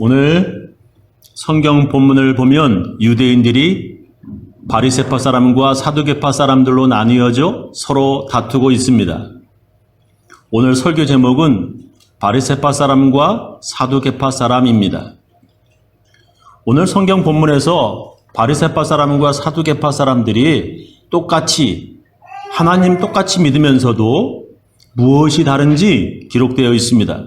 오늘 성경 본문을 보면 유대인들이 바리새파 사람과 사두개파 사람들로 나뉘어져 서로 다투고 있습니다. 오늘 설교 제목은 바리새파 사람과 사두개파 사람입니다. 오늘 성경 본문에서 바리새파 사람과 사두개파 사람들이 하나님 똑같이 믿으면서도 무엇이 다른지 기록되어 있습니다.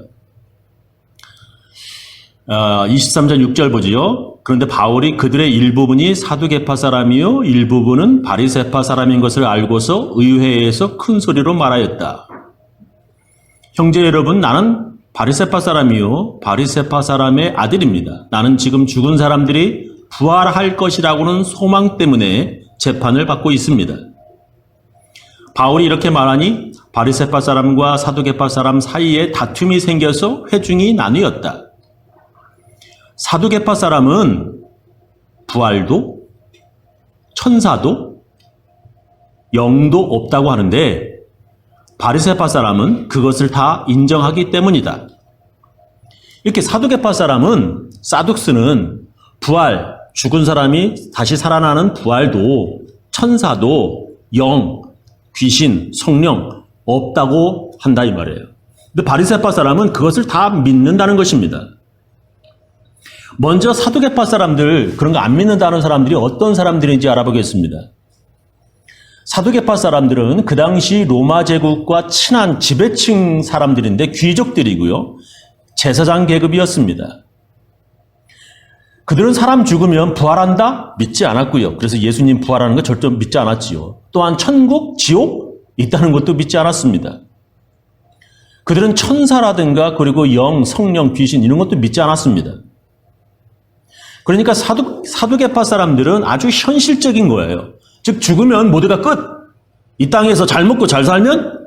23절 6절 보지요. 그런데 바울이 그들의 일부분이 사두개파 사람이요 일부분은 바리새파 사람인 것을 알고서 의회에서 큰 소리로 말하였다. 형제 여러분, 나는 바리새파 사람이요 바리새파 사람의 아들입니다. 나는 지금 죽은 사람들이 부활할 것이라고는 소망 때문에 재판을 받고 있습니다. 바울이 이렇게 말하니 바리새파 사람과 사두개파 사람 사이에 다툼이 생겨서 회중이 나뉘었다. 사두개파 사람은 부활도 천사도 영도 없다고 하는데 바리새파 사람은 그것을 다 인정하기 때문이다. 이렇게 사두개파 사람은 사둑스는 부활, 죽은 사람이 다시 살아나는 부활도 천사도 영, 귀신, 성령 없다고 한다 이 말이에요. 근데 바리새파 사람은 그것을 다 믿는다는 것입니다. 먼저 사두개파 사람들, 그런 거 안 믿는다는 사람들이 어떤 사람들인지 알아보겠습니다. 사두개파 사람들은 그 당시 로마 제국과 친한 지배층 사람들인데 귀족들이고요. 제사장 계급이었습니다. 그들은 사람 죽으면 부활한다? 믿지 않았고요. 그래서 예수님 부활하는 거 절대 믿지 않았지요. 또한 천국, 지옥 있다는 것도 믿지 않았습니다. 그들은 천사라든가 그리고 영, 성령, 귀신 이런 것도 믿지 않았습니다. 그러니까 사두개파 사람들은 아주 현실적인 거예요. 즉 죽으면 모두가 끝. 이 땅에서 잘 먹고 잘 살면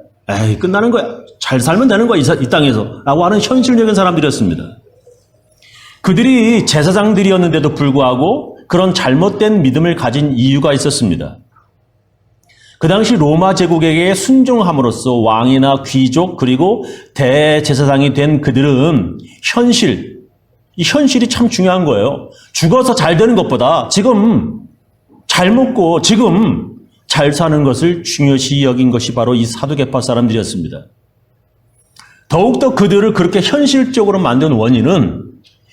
끝나는 거야. 잘 살면 되는 거야 이 땅에서 라고 하는 현실적인 사람들이었습니다. 그들이 제사장들이었는데도 불구하고 그런 잘못된 믿음을 가진 이유가 있었습니다. 그 당시 로마 제국에게 순종함으로써 왕이나 귀족 그리고 대제사장이 된 그들은 이 현실이 참 중요한 거예요. 죽어서 잘 되는 것보다 지금 잘 먹고 지금 잘 사는 것을 중요시 여긴 것이 바로 이 사두개파 사람들이었습니다. 더욱더 그들을 그렇게 현실적으로 만든 원인은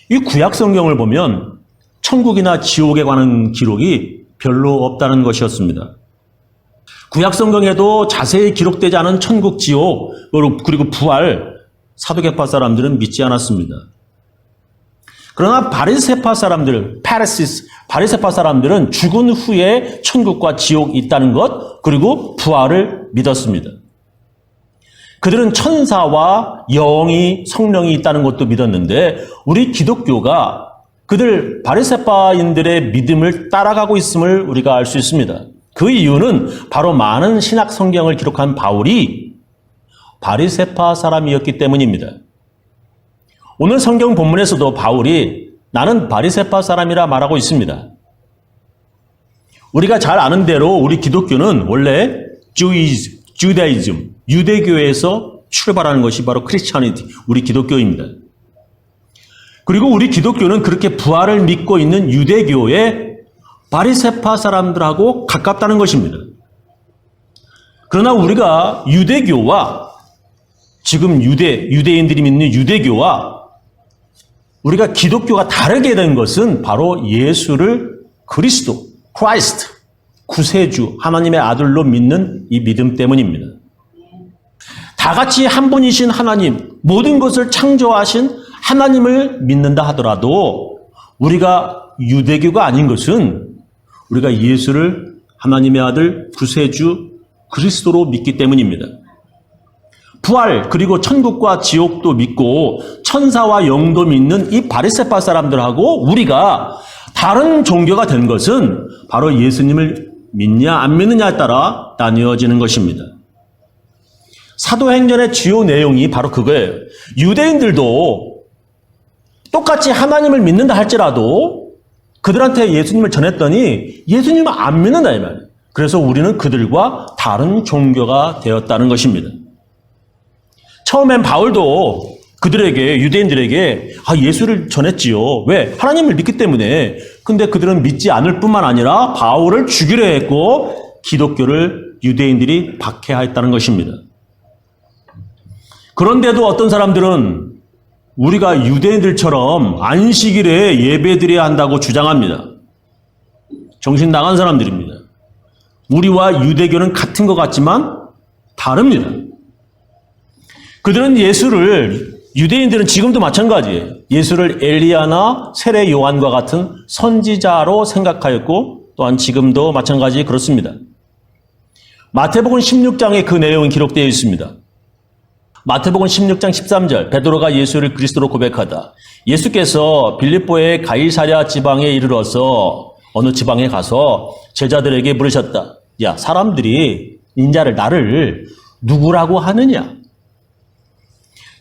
이 구약 성경을 보면 천국이나 지옥에 관한 기록이 별로 없다는 것이었습니다. 구약 성경에도 자세히 기록되지 않은 천국, 지옥, 그리고 부활, 사두개파 사람들은 믿지 않았습니다. 그러나 바리새파 사람들은 죽은 후에 천국과 지옥이 있다는 것, 그리고 부활을 믿었습니다. 그들은 천사와 영이, 성령이 있다는 것도 믿었는데, 우리 기독교가 그들 바리새파인들의 믿음을 따라가고 있음을 우리가 알 수 있습니다. 그 이유는 바로 많은 신약 성경을 기록한 바울이 바리새파 사람이었기 때문입니다. 오늘 성경 본문에서도 바울이 나는 바리새파 사람이라 말하고 있습니다. 우리가 잘 아는 대로 우리 기독교는 원래 주다이즘, 유대교에서 출발하는 것이 바로 크리스찬이티, 우리 기독교입니다. 그리고 우리 기독교는 그렇게 부활을 믿고 있는 유대교의 바리새파 사람들하고 가깝다는 것입니다. 그러나 우리가 유대교와 지금 유대인들이 믿는 유대교와 우리가 기독교가 다르게 된 것은 바로 예수를 크라이스트, 구세주, 하나님의 아들로 믿는 이 믿음 때문입니다. 다 같이 한 분이신 하나님, 모든 것을 창조하신 하나님을 믿는다 하더라도 우리가 유대교가 아닌 것은 우리가 예수를 하나님의 아들, 구세주, 그리스도로 믿기 때문입니다. 부활 그리고 천국과 지옥도 믿고 천사와 영도 믿는 이 바리새파 사람들하고 우리가 다른 종교가 된 것은 바로 예수님을 믿냐 안 믿느냐에 따라 나뉘어지는 것입니다. 사도행전의 주요 내용이 바로 그거예요. 유대인들도 똑같이 하나님을 믿는다 할지라도 그들한테 예수님을 전했더니 예수님을 안 믿는다 이 말이에요. 그래서 우리는 그들과 다른 종교가 되었다는 것입니다. 처음엔 바울도 그들에게, 유대인들에게 예수를 전했지요. 왜? 하나님을 믿기 때문에. 근데 그들은 믿지 않을 뿐만 아니라 바울을 죽이려 했고 기독교를 유대인들이 박해하였다는 것입니다. 그런데도 어떤 사람들은 우리가 유대인들처럼 안식일에 예배드려야 한다고 주장합니다. 정신 나간 사람들입니다. 우리와 유대교는 같은 것 같지만 다릅니다. 그들은 유대인들은 지금도 마찬가지예요. 예수를 엘리야나 세례 요한과 같은 선지자로 생각하였고 또한 지금도 마찬가지 그렇습니다. 마태복음 16장에 그 내용이 기록되어 있습니다. 마태복음 16장 13절 베드로가 예수를 그리스도로 고백하다. 예수께서 빌립보의 가이사랴 지방에 이르러서 어느 지방에 가서 제자들에게 물으셨다. 야, 사람들이 나를 누구라고 하느냐?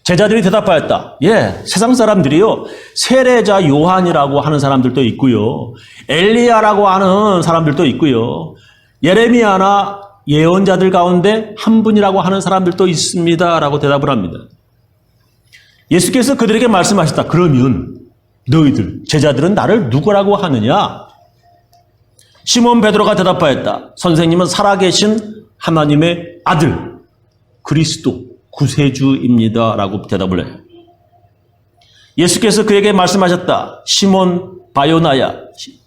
제자들이 대답하였다. 예, 세상 사람들이요. 세례자 요한이라고 하는 사람들도 있고요. 엘리야라고 하는 사람들도 있고요. 예레미야나 예언자들 가운데 한 분이라고 하는 사람들도 있습니다. 라고 대답을 합니다. 예수께서 그들에게 말씀하셨다. 그러면 너희들, 제자들은 나를 누구라고 하느냐? 시몬 베드로가 대답하였다. 선생님은 살아계신 하나님의 아들, 그리스도, 구세주입니다. 라고 대답을 해요. 예수께서 그에게 말씀하셨다. 시몬 바요나야.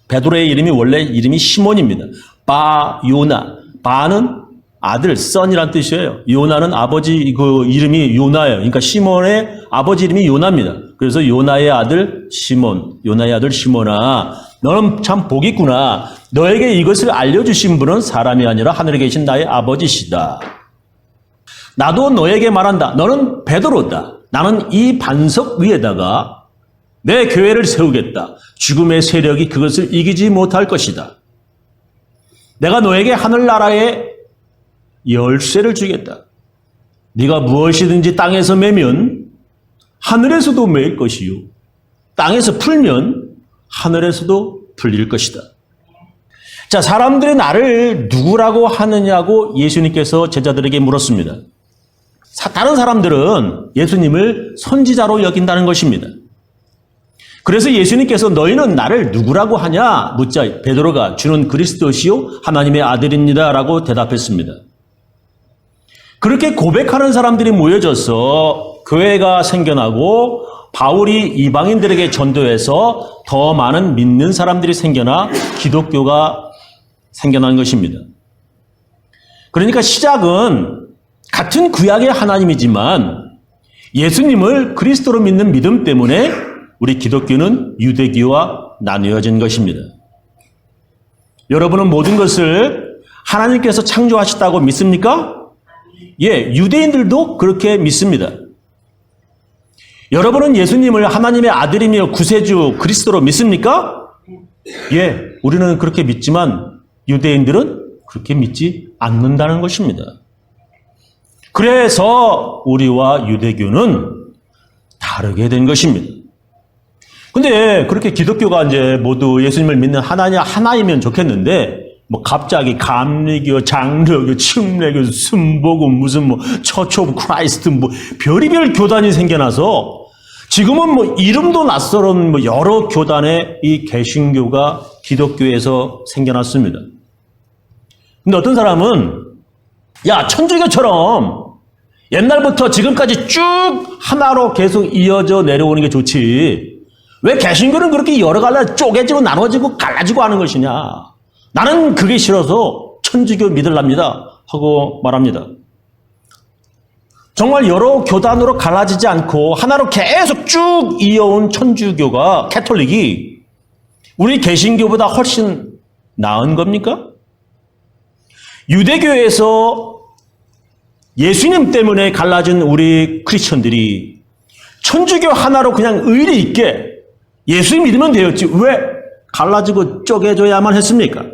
베드로의 이름이 원래 이름이 시몬입니다. 바요나. 바는 아들, son이란 뜻이에요. 요나는 아버지 그 이름이 요나예요. 그러니까 시몬의 아버지 이름이 요나입니다. 그래서 요나의 아들 시몬, 요나의 아들 시몬아, 너는 참 복이 있구나. 너에게 이것을 알려주신 분은 사람이 아니라 하늘에 계신 나의 아버지시다. 나도 너에게 말한다. 너는 베드로다. 나는 이 반석 위에다가 내 교회를 세우겠다. 죽음의 세력이 그것을 이기지 못할 것이다. 내가 너에게 하늘나라의 열쇠를 주겠다. 네가 무엇이든지 땅에서 매면 하늘에서도 매일 것이요. 땅에서 풀면 하늘에서도 풀릴 것이다. 자, 사람들이 나를 누구라고 하느냐고 예수님께서 제자들에게 물었습니다. 다른 사람들은 예수님을 선지자로 여긴다는 것입니다. 그래서 예수님께서 너희는 나를 누구라고 하냐 묻자 베드로가 주는 그리스도시요 하나님의 아들입니다 라고 대답했습니다. 그렇게 고백하는 사람들이 모여져서 교회가 생겨나고 바울이 이방인들에게 전도해서 더 많은 믿는 사람들이 생겨나 기독교가 생겨난 것입니다. 그러니까 시작은 같은 구약의 하나님이지만 예수님을 그리스도로 믿는 믿음 때문에 우리 기독교는 유대교와 나뉘어진 것입니다. 여러분은 모든 것을 하나님께서 창조하셨다고 믿습니까? 예, 유대인들도 그렇게 믿습니다. 여러분은 예수님을 하나님의 아들이며 구세주 그리스도로 믿습니까? 예, 우리는 그렇게 믿지만 유대인들은 그렇게 믿지 않는다는 것입니다. 그래서 우리와 유대교는 다르게 된 것입니다. 근데 그렇게 기독교가 이제 모두 예수님을 믿는 하나이면 좋겠는데, 뭐 갑자기 감리교, 장로교, 침례교, 순복음, 무슨 뭐 처치 오브 크라이스트, 뭐 별의별 교단이 생겨나서 지금은 뭐 이름도 낯설은 뭐 여러 교단의 이 개신교가 기독교에서 생겨났습니다. 근데 어떤 사람은 야, 천주교처럼 옛날부터 지금까지 쭉 하나로 계속 이어져 내려오는 게 좋지. 왜 개신교는 그렇게 여러 갈래 쪼개지고 나눠지고 갈라지고 하는 것이냐. 나는 그게 싫어서 천주교 믿으랍니다 하고 말합니다. 정말 여러 교단으로 갈라지지 않고 하나로 계속 쭉 이어온 천주교가 캐톨릭이 우리 개신교보다 훨씬 나은 겁니까? 유대교에서 예수님 때문에 갈라진 우리 크리스천들이 천주교 하나로 그냥 의리 있게 예수님 믿으면 되었지 왜 갈라지고 쪼개져야만 했습니까?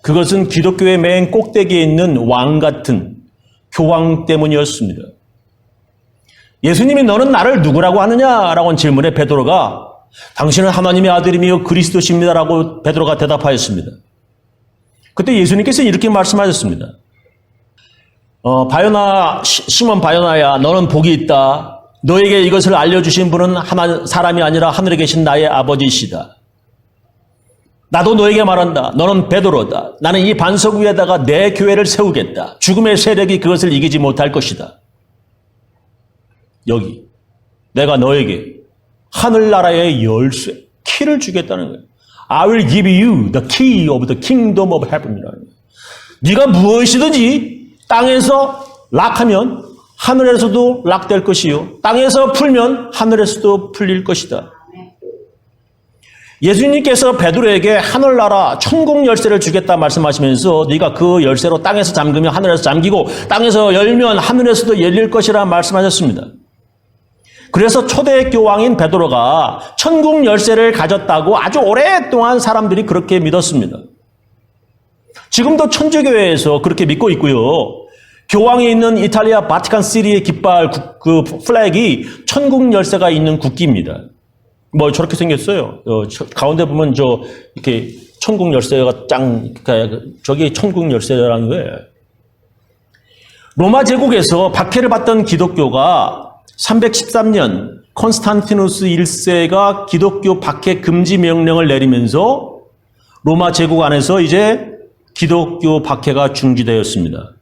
그것은 기독교의 맨 꼭대기에 있는 왕 같은 교황 때문이었습니다. 예수님이 너는 나를 누구라고 하느냐라고 질문에 베드로가 당신은 하나님의 아들이며 그리스도십니다라고 베드로가 대답하였습니다. 그때 예수님께서 이렇게 말씀하셨습니다. 시몬 바요나야 너는 복이 있다. 너에게 이것을 알려주신 분은 사람이 아니라 하늘에 계신 나의 아버지시다. 나도 너에게 말한다. 너는 베드로다. 나는 이 반석 위에다가 내 교회를 세우겠다. 죽음의 세력이 그것을 이기지 못할 것이다. 여기 내가 너에게 하늘나라의 열쇠, 키를 주겠다는 거예요. I will give you the key of the kingdom of heaven이라는 거예요. 네가 무엇이든지 땅에서 락하면 하늘에서도 락될 것이요. 땅에서 풀면 하늘에서도 풀릴 것이다. 예수님께서 베드로에게 하늘나라 천국 열쇠를 주겠다 말씀하시면서 네가 그 열쇠로 땅에서 잠그면 하늘에서 잠기고 땅에서 열면 하늘에서도 열릴 것이라 말씀하셨습니다. 그래서 초대 교황인 베드로가 천국 열쇠를 가졌다고 아주 오랫동안 사람들이 그렇게 믿었습니다. 지금도 천주교회에서 그렇게 믿고 있고요. 교황이 있는 이탈리아 바티칸시티의 깃발 그 플래그이 천국 열쇠가 있는 국기입니다. 뭐 저렇게 생겼어요. 가운데 보면 이렇게 천국 열쇠가 저기 천국 열쇠라는 거예요. 로마 제국에서 박해를 받던 기독교가 313년 콘스탄티누스 1세가 기독교 박해 금지 명령을 내리면서 로마 제국 안에서 이제 기독교 박해가 중지되었습니다.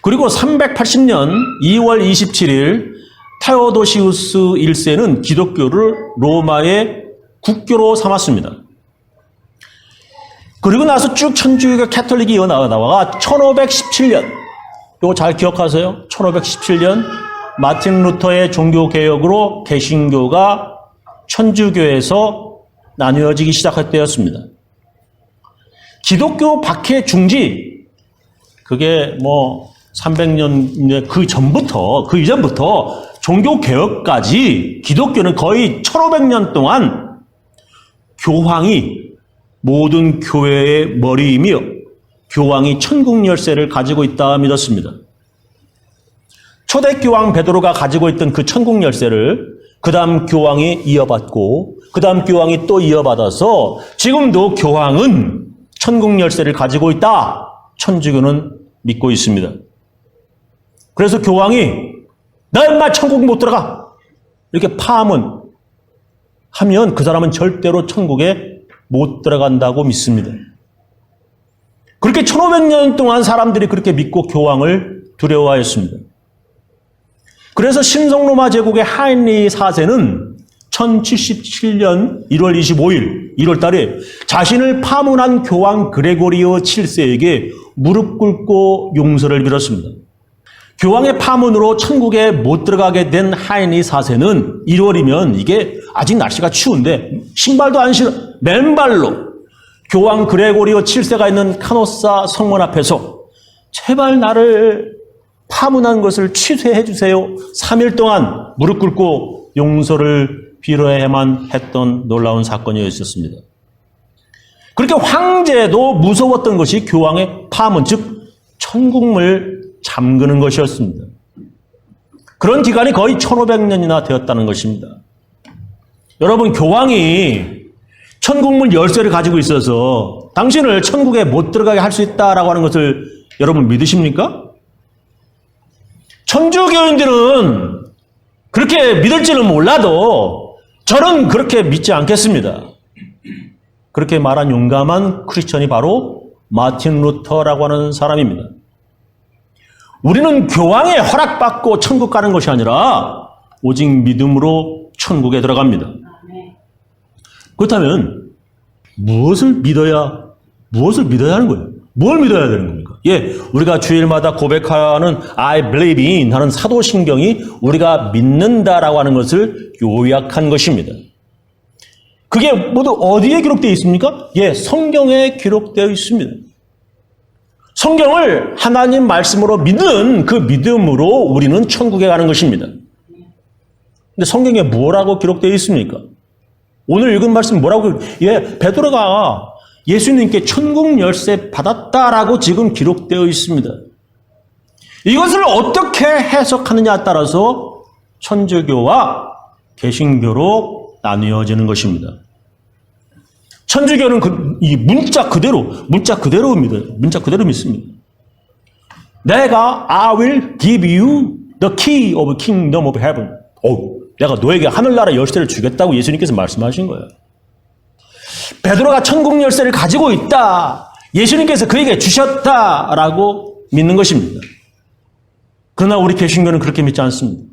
그리고 380년 2월 27일 테오도시우스 1세는 기독교를 로마의 국교로 삼았습니다. 그리고 나서 쭉 천주교가 캐톨릭이 이어나와가 1517년, 이거 잘 기억하세요? 1517년 마틴 루터의 종교개혁으로 개신교가 천주교에서 나뉘어지기 시작되었습니다. 기독교 박해 중지, 그게 300년 그 이전부터 종교개혁까지 기독교는 거의 1500년 동안 교황이 모든 교회의 머리이며 교황이 천국 열쇠를 가지고 있다 믿었습니다. 초대교황 베드로가 가지고 있던 그 천국 열쇠를 그 다음 교황이 이어받고 그 다음 교황이 또 이어받아서 지금도 교황은 천국 열쇠를 가지고 있다. 천주교는 믿고 있습니다. 그래서 교황이 나 인마 천국 못 들어가 이렇게 파문하면 그 사람은 절대로 천국에 못 들어간다고 믿습니다. 그렇게 1500년 동안 사람들이 그렇게 믿고 교황을 두려워하였습니다. 그래서 신성로마 제국의 하인리 4세는 1077년 1월 25일 1월 달에 자신을 파문한 교황 그레고리오 7세에게 무릎 꿇고 용서를 빌었습니다. 교황의 파문으로 천국에 못 들어가게 된 하인리 4세는 1월이면 이게 아직 날씨가 추운데 신발도 안 신어 맨발로 교황 그레고리오 7세가 있는 카노사 성문 앞에서 제발 나를 파문한 것을 취소해 주세요. 3일 동안 무릎 꿇고 용서를 빌어야만 했던 놀라운 사건이 있었습니다. 그렇게 황제도 무서웠던 것이 교황의 파문, 즉 천국문을 잠그는 것이었습니다. 그런 기간이 거의 1500년이나 되었다는 것입니다. 여러분, 교황이 천국문 열쇠를 가지고 있어서 당신을 천국에 못 들어가게 할 수 있다라고 하는 것을 여러분 믿으십니까? 천주교인들은 그렇게 믿을지는 몰라도 저는 그렇게 믿지 않겠습니다. 그렇게 말한 용감한 크리스천이 바로 마틴 루터라고 하는 사람입니다. 우리는 교황의 허락받고 천국 가는 것이 아니라 오직 믿음으로 천국에 들어갑니다. 그렇다면 무엇을 믿어야 하는 거예요? 뭘 믿어야 되는 겁니까? 우리가 주일마다 고백하는 I believe in 하는 사도신경이 우리가 믿는다라고 하는 것을 요약한 것입니다. 그게 모두 어디에 기록되어 있습니까? 성경에 기록되어 있습니다. 성경을 하나님 말씀으로 믿는 그 믿음으로 우리는 천국에 가는 것입니다. 근데 성경에 뭐라고 기록되어 있습니까? 오늘 읽은 말씀 뭐라고? 베드로가 예수님께 천국 열쇠 받았다라고 지금 기록되어 있습니다. 이것을 어떻게 해석하느냐에 따라서 천주교와 개신교로 나뉘어지는 것입니다. 천주교는 이 문자 그대로 믿어요. 문자 그대로 믿습니다. 내가 I will give you the key of kingdom of heaven. 내가 너에게 하늘나라 열쇠를 주겠다고 예수님께서 말씀하신 거예요. 베드로가 천국 열쇠를 가지고 있다. 예수님께서 그에게 주셨다라고 믿는 것입니다. 그러나 우리 개신교는 그렇게 믿지 않습니다.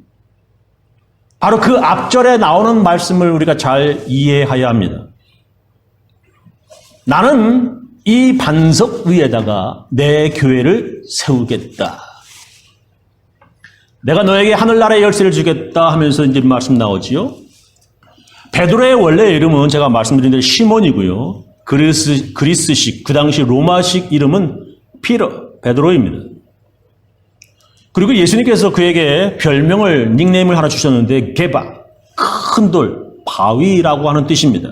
바로 그 앞절에 나오는 말씀을 우리가 잘 이해해야 합니다. 나는 이 반석 위에다가 내 교회를 세우겠다. 내가 너에게 하늘나라의 열쇠를 주겠다 하면서 이제 말씀 나오지요. 베드로의 원래 이름은 제가 말씀드린 대로 시몬이고요. 그리스식, 그 당시 로마식 이름은 베드로입니다. 그리고 예수님께서 그에게 별명을, 닉네임을 하나 주셨는데 게바, 큰 돌, 바위라고 하는 뜻입니다.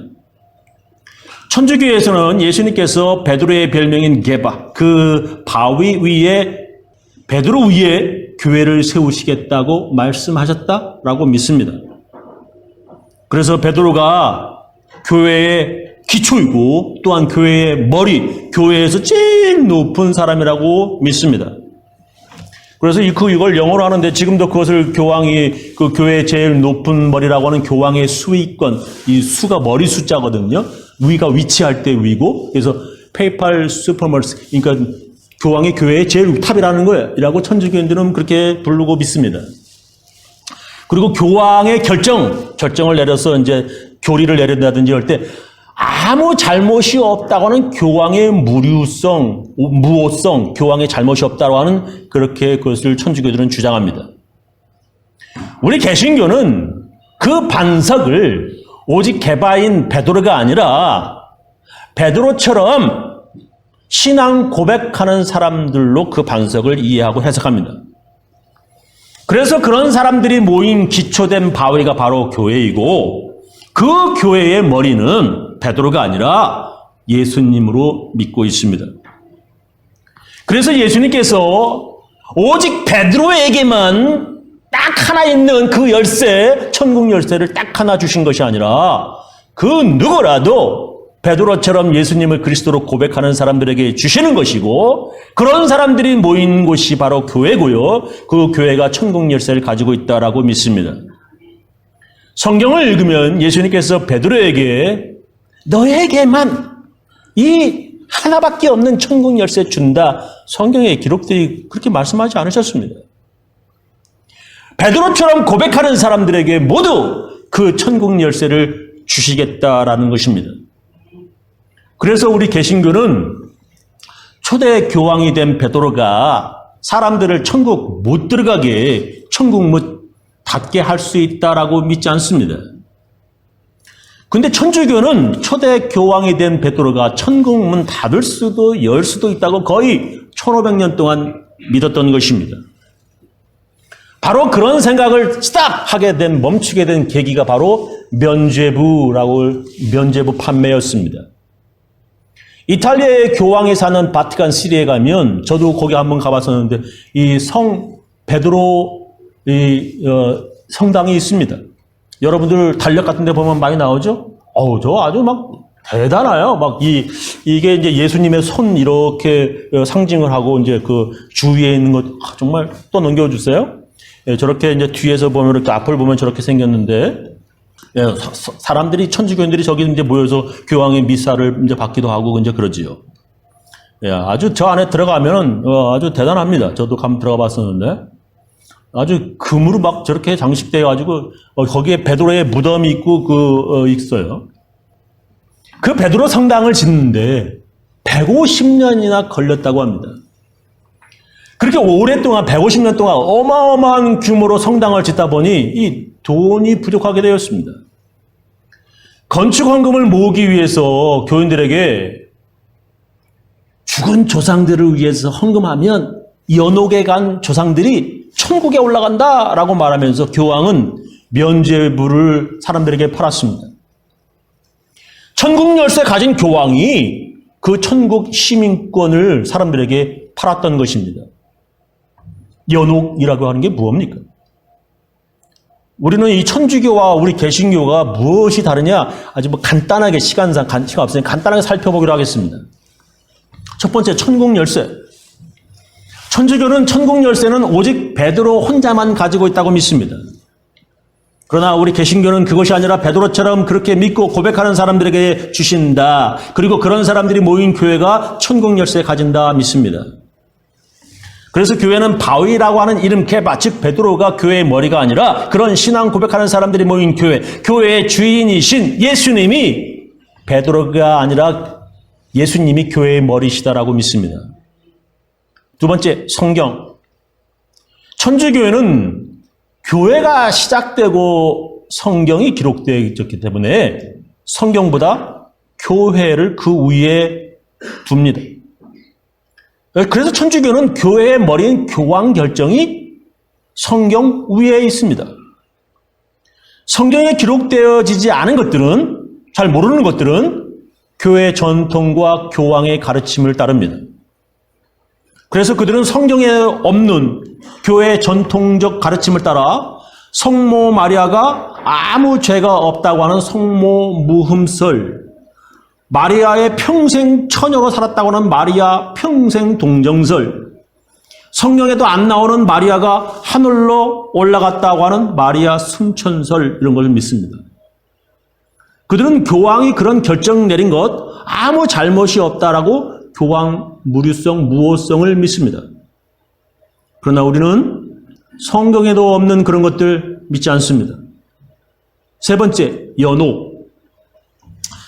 천주교에서는 예수님께서 베드로의 별명인 게바, 그 바위 위에, 베드로 위에 교회를 세우시겠다고 말씀하셨다라고 믿습니다. 그래서 베드로가 교회의 기초이고 또한 교회의 머리, 교회에서 제일 높은 사람이라고 믿습니다. 그래서 이걸 영어로 하는데 지금도 그것을 교황이 그 교회의 제일 높은 머리라고 하는 교황의 수위권, 이 수가 머리 숫자거든요. 위가 위치할 때 위고, 그래서 페이팔 슈퍼머스, 그러니까 교황이 교회의 제일 탑이라는 거예요. 이라고 천주교인들은 그렇게 부르고 믿습니다. 그리고 교황의 결정을 내려서 이제 교리를 내린다든지 할 때 아무 잘못이 없다고 하는 교황의 무오성, 교황의 잘못이 없다고 하는 그렇게 그것을 천주교들은 주장합니다. 우리 개신교는 그 반석을 오직 게바인 베드로가 아니라 베드로처럼 신앙 고백하는 사람들로 그 반석을 이해하고 해석합니다. 그래서 그런 사람들이 모인 기초된 바위가 바로 교회이고 그 교회의 머리는 베드로가 아니라 예수님으로 믿고 있습니다. 그래서 예수님께서 오직 베드로에게만 딱 하나 있는 그 열쇠, 천국 열쇠를 딱 하나 주신 것이 아니라 그 누구라도 베드로처럼 예수님을 그리스도로 고백하는 사람들에게 주시는 것이고 그런 사람들이 모인 곳이 바로 교회고요. 그 교회가 천국 열쇠를 가지고 있다라고 믿습니다. 성경을 읽으면 예수님께서 베드로에게 너에게만 이 하나밖에 없는 천국 열쇠 준다. 성경의 기록들이 그렇게 말씀하지 않으셨습니다. 베드로처럼 고백하는 사람들에게 모두 그 천국 열쇠를 주시겠다라는 것입니다. 그래서 우리 개신교는 초대 교황이 된 베드로가 사람들을 천국 못 들어가게, 천국 못 닫게 할 수 있다라고 믿지 않습니다. 근데 천주교는 초대 교황이 된 베드로가 천국 문 닫을 수도 열 수도 있다고 거의 1500년 동안 믿었던 것입니다. 바로 그런 생각을 멈추게 된 계기가 바로 면죄부 판매였습니다. 이탈리아의 교황이 사는 바티칸 시리에 가면 저도 거기 한번 가봤었는데 이 베드로 성당이 있습니다. 여러분들 달력 같은 데 보면 많이 나오죠? 저 아주 막 대단해요. 막 이게 이제 예수님의 손 이렇게 상징을 하고 이제 그 주위에 있는 것 정말 또 넘겨주세요. 저렇게 이제 뒤에서 보면 이렇게 앞을 보면 저렇게 생겼는데 사람들이 천주교인들이 저기 이제 모여서 교황의 미사를 이제 받기도 하고 이제 그러지요. 아주 저 안에 들어가면은 아주 대단합니다. 저도 한번 들어가 봤었는데 아주 금으로 막 저렇게 장식되어 가지고 거기에 베드로의 무덤이 있고 있어요. 그 베드로 성당을 짓는데 150년이나 걸렸다고 합니다. 그렇게 오랫동안 150년 동안 어마어마한 규모로 성당을 짓다 보니 이 돈이 부족하게 되었습니다. 건축 헌금을 모으기 위해서 교인들에게 죽은 조상들을 위해서 헌금하면 연옥에 간 조상들이 천국에 올라간다라고 말하면서 교황은 면죄부를 사람들에게 팔았습니다. 천국 열쇠 가진 교황이 그 천국 시민권을 사람들에게 팔았던 것입니다. 연옥이라고 하는 게 무엇입니까? 우리는 이 천주교와 우리 개신교가 무엇이 다르냐? 아주 간단하게 시간가 없으니 간단하게 살펴보기로 하겠습니다. 첫 번째, 천국 열쇠. 천주교는 천국 열쇠는 오직 베드로 혼자만 가지고 있다고 믿습니다. 그러나 우리 개신교는 그것이 아니라 베드로처럼 그렇게 믿고 고백하는 사람들에게 주신다. 그리고 그런 사람들이 모인 교회가 천국 열쇠 가진다 믿습니다. 그래서 교회는 바위라고 하는 이름 개바, 즉 베드로가 교회의 머리가 아니라 그런 신앙 고백하는 사람들이 모인 교회, 교회의 주인이신 예수님이 베드로가 아니라 예수님이 교회의 머리시다라고 믿습니다. 두 번째, 성경. 천주교회는 교회가 시작되고 성경이 기록되어 있기 때문에 성경보다 교회를 그 위에 둡니다. 그래서 천주교는 교회의 머리인 교황 결정이 성경 위에 있습니다. 성경에 기록되어지지 않은 것들은, 잘 모르는 것들은 교회의 전통과 교황의 가르침을 따릅니다. 그래서 그들은 성경에 없는 교회의 전통적 가르침을 따라 성모 마리아가 아무 죄가 없다고 하는 성모 무흠설, 마리아의 평생 처녀로 살았다고 하는 마리아 평생 동정설, 성경에도 안 나오는 마리아가 하늘로 올라갔다고 하는 마리아 승천설, 이런 것을 믿습니다. 그들은 교황이 그런 결정 내린 것 아무 잘못이 없다라고 교황 무류성, 무호성을 믿습니다. 그러나 우리는 성경에도 없는 그런 것들 믿지 않습니다. 세 번째, 연옥.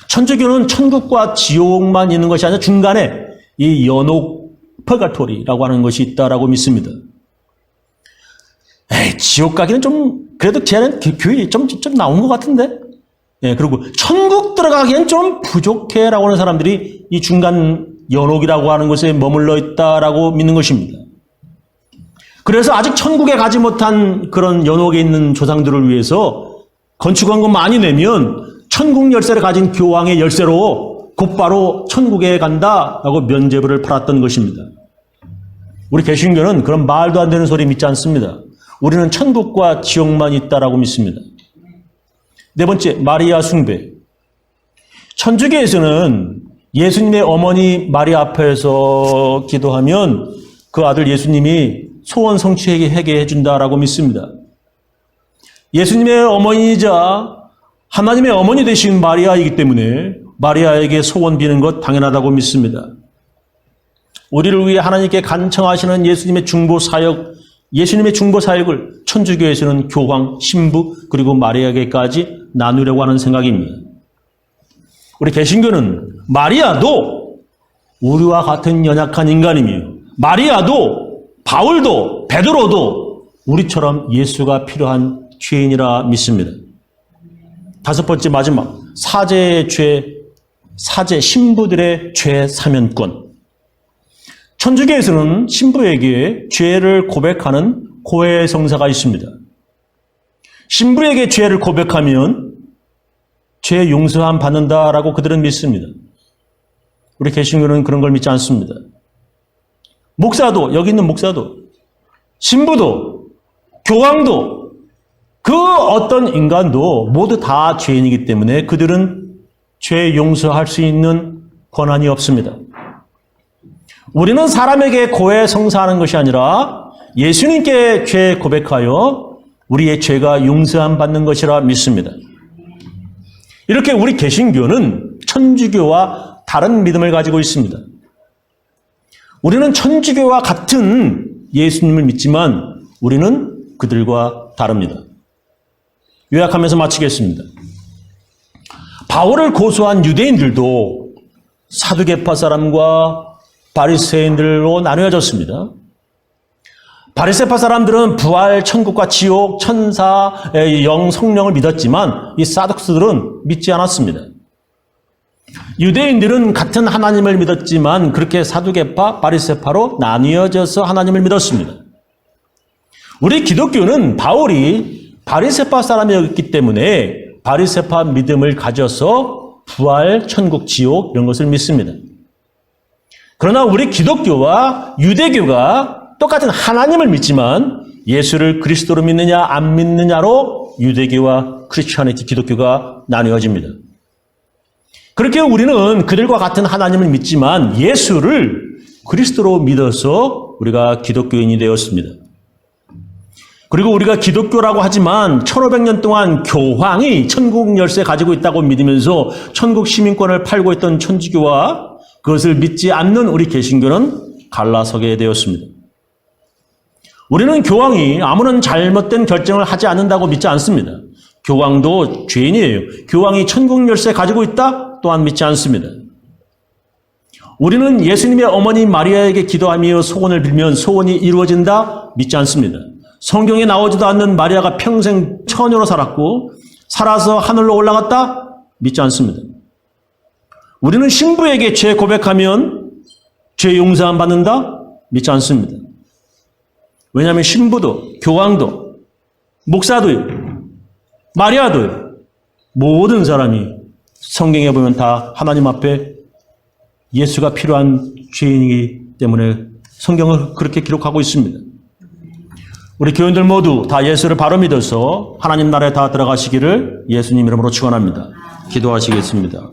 천주교는 천국과 지옥만 있는 것이 아니라 중간에 이 연옥, 퍼가토리라고 하는 것이 있다라고 믿습니다. 지옥 가기는 좀, 그래도 쟤는 교회 좀 나온 것 같은데? 그리고 천국 들어가기엔 좀 부족해라고 하는 사람들이 이 중간 연옥이라고 하는 것에 머물러 있다라고 믿는 것입니다. 그래서 아직 천국에 가지 못한 그런 연옥에 있는 조상들을 위해서 건축원금 많이 내면 천국 열쇠를 가진 교황의 열쇠로 곧바로 천국에 간다라고 면죄부를 팔았던 것입니다. 우리 개신교는 그런 말도 안 되는 소리 믿지 않습니다. 우리는 천국과 지옥만 있다라고 믿습니다. 네 번째, 마리아 숭배. 천주교에서는 예수님의 어머니 마리아 앞에서 기도하면 그 아들 예수님이 소원 성취하게 해준다라고 믿습니다. 예수님의 어머니이자 하나님의 어머니 되신 마리아이기 때문에 마리아에게 소원 비는 것 당연하다고 믿습니다. 우리를 위해 하나님께 간청하시는 예수님의 중보 사역을 천주교에서는 교황, 신부, 그리고 마리아에게까지 나누려고 하는 생각입니다. 우리 개신교는 마리아도 우리와 같은 연약한 인간이며 마리아도 바울도 베드로도 우리처럼 예수가 필요한 죄인이라 믿습니다. 다섯 번째, 마지막, 사제의 죄, 사제 신부들의 죄 사면권. 천주교에서는 신부에게 죄를 고백하는 고해성사가 있습니다. 신부에게 죄를 고백하면 죄 용서함 받는다라고 그들은 믿습니다. 우리 개신교는 그런 걸 믿지 않습니다. 목사도, 여기 있는 목사도, 신부도, 교황도, 그 어떤 인간도 모두 다 죄인이기 때문에 그들은 죄 용서할 수 있는 권한이 없습니다. 우리는 사람에게 고해 성사하는 것이 아니라 예수님께 죄 고백하여 우리의 죄가 용서함 받는 것이라 믿습니다. 이렇게 우리 개신교는 천주교와 다른 믿음을 가지고 있습니다. 우리는 천주교와 같은 예수님을 믿지만 우리는 그들과 다릅니다. 요약하면서 마치겠습니다. 바울을 고소한 유대인들도 사두개파 사람과 바리새인들로 나누어졌습니다. 바리새파 사람들은 부활, 천국과 지옥, 천사, 영, 성령을 믿었지만 이 사둑스들은 믿지 않았습니다. 유대인들은 같은 하나님을 믿었지만 그렇게 사두개파, 바리새파로 나뉘어져서 하나님을 믿었습니다. 우리 기독교는 바울이 바리새파 사람이었기 때문에 바리새파 믿음을 가져서 부활, 천국, 지옥 이런 것을 믿습니다. 그러나 우리 기독교와 유대교가 똑같은 하나님을 믿지만 예수를 그리스도로 믿느냐 안 믿느냐로 유대교와 크리스천이티 기독교가 나뉘어집니다. 그렇게 우리는 그들과 같은 하나님을 믿지만 예수를 그리스도로 믿어서 우리가 기독교인이 되었습니다. 그리고 우리가 기독교라고 하지만 1500년 동안 교황이 천국 열쇠 가지고 있다고 믿으면서 천국 시민권을 팔고 있던 천주교와 그것을 믿지 않는 우리 개신교는 갈라서게 되었습니다. 우리는 교황이 아무런 잘못된 결정을 하지 않는다고 믿지 않습니다. 교황도 죄인이에요. 교황이 천국 열쇠 가지고 있다? 또한 믿지 않습니다. 우리는 예수님의 어머니 마리아에게 기도하며 소원을 빌면 소원이 이루어진다? 믿지 않습니다. 성경에 나오지도 않는 마리아가 평생 처녀로 살았고 살아서 하늘로 올라갔다? 믿지 않습니다. 우리는 신부에게 죄 고백하면 죄 용서함 받는다? 믿지 않습니다. 왜냐하면 신부도 교황도 목사도요, 마리아도요, 모든 사람이 성경에 보면 다 하나님 앞에 예수가 필요한 죄인이기 때문에 성경을 그렇게 기록하고 있습니다. 우리 교인들 모두 다 예수를 바로 믿어서 하나님 나라에 다 들어가시기를 예수님 이름으로 축원합니다. 기도하시겠습니다.